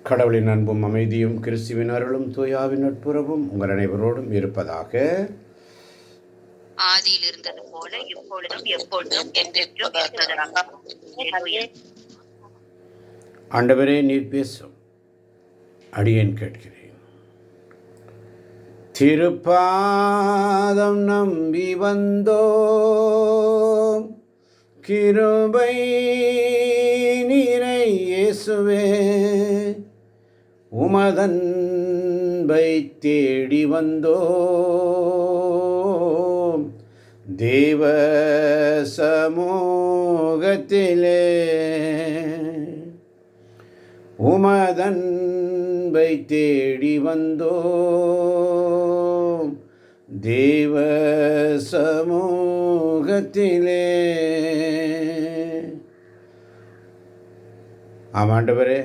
கடவுளின் அன்பும் அமைதியும் கிறிஸ்துவின் அருளும் தூயாவின் நட்புறவும் உங்கள் அனைவரோடும் இருப்பதாக. ஆதியில் இருந்தது போல இப்பொழுதும் எப்பொழுதும் என்றென்றும் இருப்பதாக. ஆண்டவரே, நீர் பேசும், அடியேன் கேட்கிறேன். திருப்பாதம் நம்பி வந்தோம், கிருபை நீரை இயேசுவே, உமதன்பை தேடி வந்தோம், தேவ சமூகத்திலே உமதன்பை தேடி வந்தோம், தேவ சமூகத்திலே. ஆமாண்டவரே,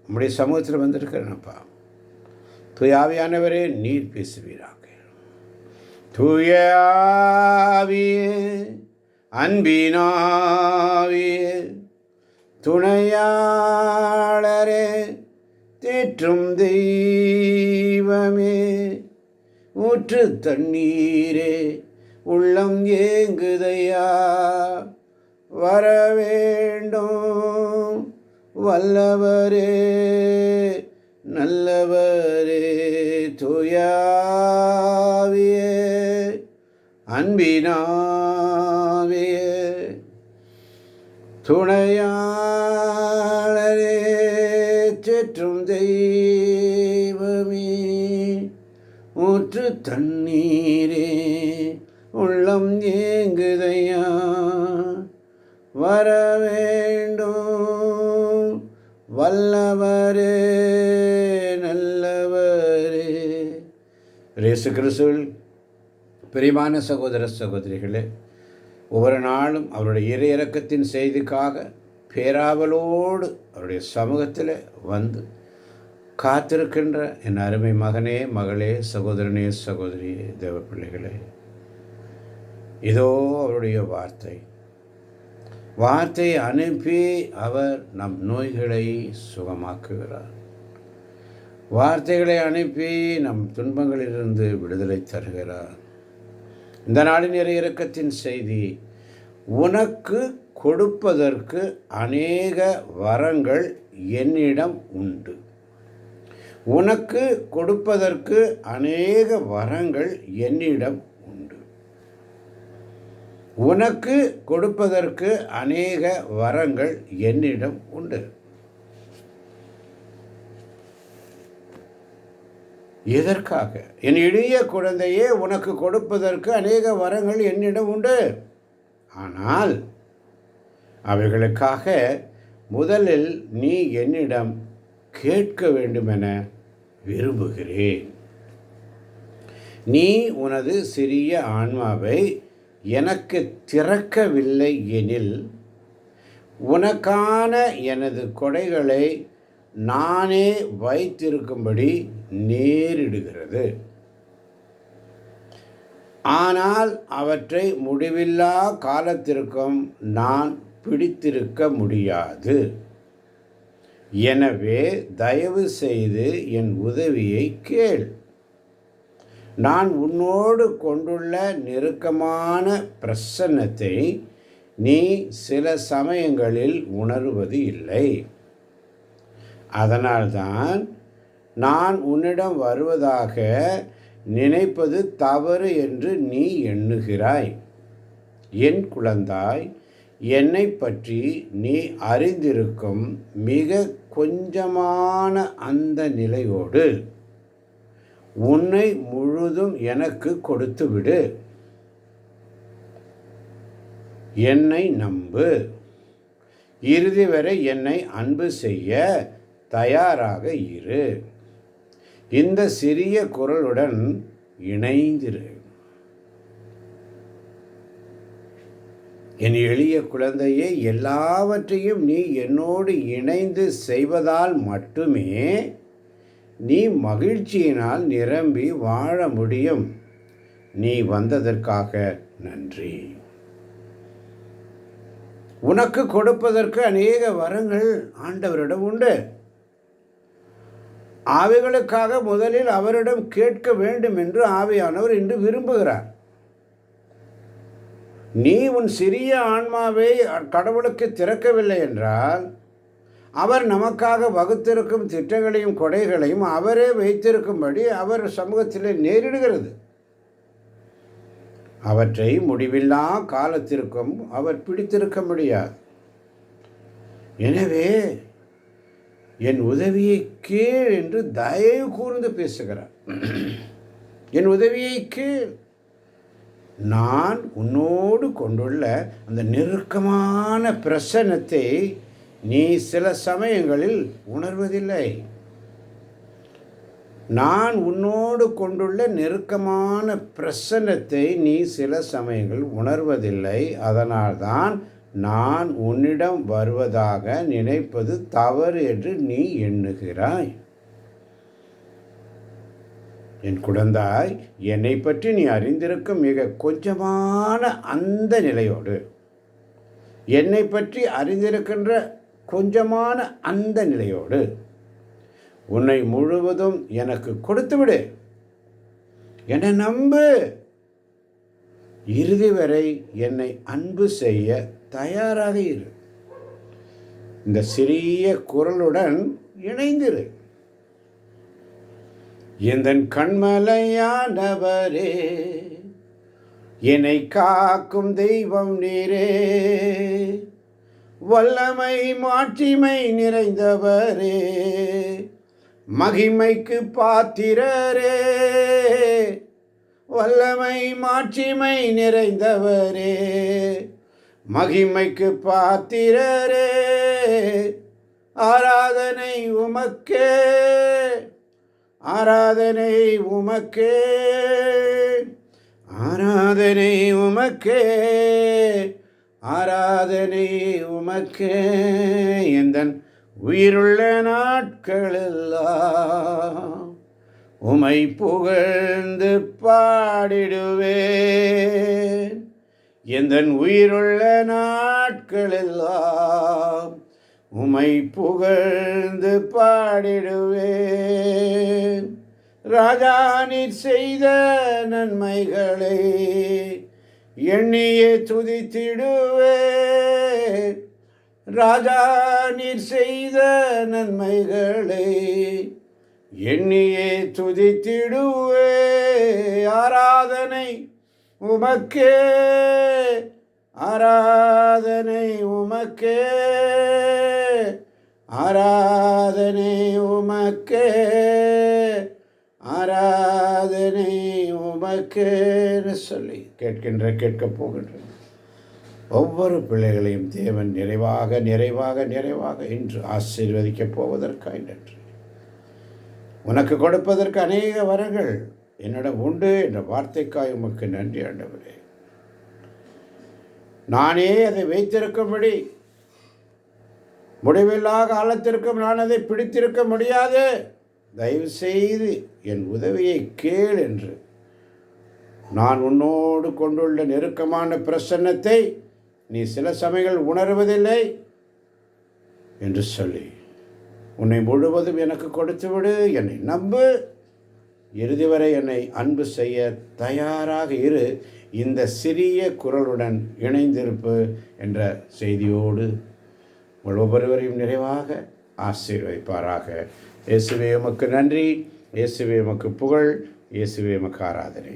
உம்முடைய சமூகத்தில் வந்திருக்கிறேனப்பா. தூய ஆவியானவரே, நீர் பேசுவீராக. தூய ஆவியே, அன்பினாவியே, துணையாளரே, தேற்றும் தெய்வமே, ஊற்று தண்ணீரே, உள்ளம் ஏங்குதையா, வரவேண்டும் வல்லவரே, நல்லவரே, தூயாவியே, அன்பினாவியே, துணையாளரே, தேற்றும் தெய்வமே, ஊற்று தண்ணீரே, உள்ளம் ஏங்குதையா, வரவேண்டும் வல்லவரே, நல்லவரே. இயேசு கிறிஸ்துவில் பிரியமான சகோதர சகோதரிகளே, ஒவ்வொரு நாளும் அவருடைய இறையிறக்கத்தின் செய்திக்காக பேராவலோடு அவருடைய சமூகத்தில் வந்து காத்திருக்கின்ற என் அருமை மகனே, மகளே, சகோதரனே, சகோதரியே, தேவ பிள்ளைகளே, இதோ அவருடைய வார்த்தையை அனுப்பி அவர் நம் நோய்களை சுகமாக்குகிறார். வார்த்தைகளை அனுப்பி நம் துன்பங்களிலிருந்து விடுதலை தருகிறார். இந்த நாளின் இறையிறக்கத்தின் செய்தி, உனக்கு கொடுப்பதற்கு அநேக வரங்கள் என்னிடம் உண்டு. உனக்கு கொடுப்பதற்கு அநேக வரங்கள் என்னிடம் உண்டு. உனக்கு கொடுப்பதற்கு அநேக வரங்கள் என்னிடம் உண்டு. எதற்காக? என் எளிய குழந்தையே, உனக்கு கொடுப்பதற்கு அநேக வரங்கள் என்னிடம் உண்டு. ஆனால் அவைகளுக்காக முதலில் நீ என்னிடம் கேட்க வேண்டுமென விரும்புகிறேன். நீ உனது சிறிய ஆன்மாவை எனக்கு திறக்கவில்லை எனில், உனக்கான எனது கொடைகளை நானே வைத்திருக்கும்படி நேரிடுகிறது. ஆனால் அவற்றை முடிவில்லா காலத்திற்கும் நான் பிடித்திருக்க முடியாது. எனவே தயவு செய்து என் உதவியை கேள். நான் உன்னோடு கொண்டுள்ள நெருக்கமான பிரசன்னத்தை நீ சில சமயங்களில் உணர்வது இல்லை. அதனால்தான் நான் உன்னிடம் வருவதாக நினைப்பது தவறு என்று நீ எண்ணுகிறாய். என் குழந்தாய், என்னை பற்றி நீ அறிந்திருக்கும் மிக கொஞ்சமான அந்த நிலையோடு உன்னை முழுதும் எனக்கு கொடுத்துவிடு. என்னை நம்பு. இறுதி வரை என்னை அன்பு செய்ய தயாராக இரு. இந்த சிறிய குரலுடன் இணைந்திரு. என் எளிய குழந்தையே, எல்லாவற்றையும் நீ என்னோடு இணைந்து செய்வதால் மட்டுமே நீ மகிழ்ச்சியினால் நிரம்பி வாழ முடியும். நீ வந்ததற்காக நன்றி. உனக்கு கொடுப்பதற்கு அநேக வரங்கள் ஆண்டவரிடம் உண்டு. அவைகளுக்காக முதலில் அவரிடம் கேட்க வேண்டும் என்று ஆவியானவர் இன்று விரும்புகிறார். நீ உன் சிறிய ஆன்மாவை கடவுளுக்கு திறக்கவில்லை என்றால், அவர் நமக்காக வகுத்திருக்கும் திட்டங்களையும் கொடைகளையும் அவரே வைத்திருக்கும்படி அவர் சமூகத்திலே நேரிடுகிறது. அவற்றை முடிவில்லா காலத்திற்கும் அவர் பிடித்திருக்க முடியாது. எனவே என் உதவியை கேள் என்று தயவு கூர்ந்து பேசுகிறார். என் உதவியை கேள். நான் உன்னோடு கொண்டுள்ள அந்த நெருக்கமான பிரசன்னத்தை நீ சில சமயங்களில் உணர்வதில்லை. நான் உன்னோடு கொண்டுள்ள நெருக்கமான பிரசன்னத்தை நீ சில சமயங்கள் உணர்வதில்லை. அதனால்தான் நான் உன்னிடம் வருவதாக நினைப்பது தவறு என்று நீ எண்ணுகிறாய். என் குழந்தாய், என்னை பற்றி நீ அறிந்திருக்கும் மிக கொஞ்சமான அந்த நிலையோடு, என்னை பற்றி அறிந்திருக்கின்ற கொஞ்சமான அந்த நிலையோடு உன்னை முழுவதும் எனக்கு கொடுத்துவிடு. என்னை நம்பு. இறுதி வரை என்னை அன்பு செய்ய தயாராக இரு. இந்த சிறிய குரலுடன் இணைந்திரு. எந்தன் கண்மலையானவரே, என்னை காக்கும் தெய்வம் நீரே, வல்லமை மாட்சிமை நிறைந்தவரே, மகிமைக்கு பாத்திரரே, வல்லமை மாட்சிமை நிறைந்தவரே, மகிமைக்கு பாத்திரரே, ஆராதனை உமக்கே, ஆராதனை உமக்கே, ஆராதனை உமக்கே, ஆராதனை உமக்கே. எந்தன் உயிருள்ள நாட்களெல்லாம் உமை புகழ்ந்து பாடிடுவேன். எந்தன் உயிருள்ள நாட்களெல்லாம் உமை புகழ்ந்து பாடிடுவேன். ராஜா, நீர் செய்த நன்மைகளை எண்ணியே துதித்திடுவேன். ராஜா, நீர் செய்த நன்மைகளை எண்ணியே துதித்திடுவே. ஆராதனை உமக்கே, ஆராதனை உமக்கே, ஆராதனை உமக்கே, ஆராதனை உமக்கேன்னு சொல்லி கேட்கப் போகின்ற ஒவ்வொரு பிள்ளைகளையும் தேவன் நிறைவாக நிறைவாக நிறைவாக இன்று ஆசீர்வதிக்கப் போவதற்காக நன்றி. உனக்கு கொடுப்பதற்கு அநேக வரங்கள் என்னிடம் உண்டு என்ற வார்த்தைக்காய் உமக்கு நன்றி ஆண்டவரே. நானே அதை வைத்திருக்கும்படி முடிவில்லா காலத்திற்கும் நான் அதை பிடித்திருக்க முடியாது. தயவு செய்து என் உதவியை கேள் என்று நான் உன்னோடு கொண்டுள்ள நெருக்கமான பிரசன்னத்தை நீ சில சமயங்கள் உணர்வதில்லை என்று சொல்லி உன்னை முழுவதும் எனக்கு கொடுத்துவிடு. என்னை நம்பு. இறுதி வரை என்னை அன்பு செய்ய தயாராக இரு. இந்த சிறிய குரலுடன் இணைந்திருப்பு என்ற செய்தியோடு உங்கள் ஒவ்வொருவரையும் நிறைவாக ஆசீர்வதிப்பாராக. இயேசுவே உமக்கு நன்றி. இயேசுவே உமக்கு புகழ். இயேசுவே உமக்கு ஆராதனை.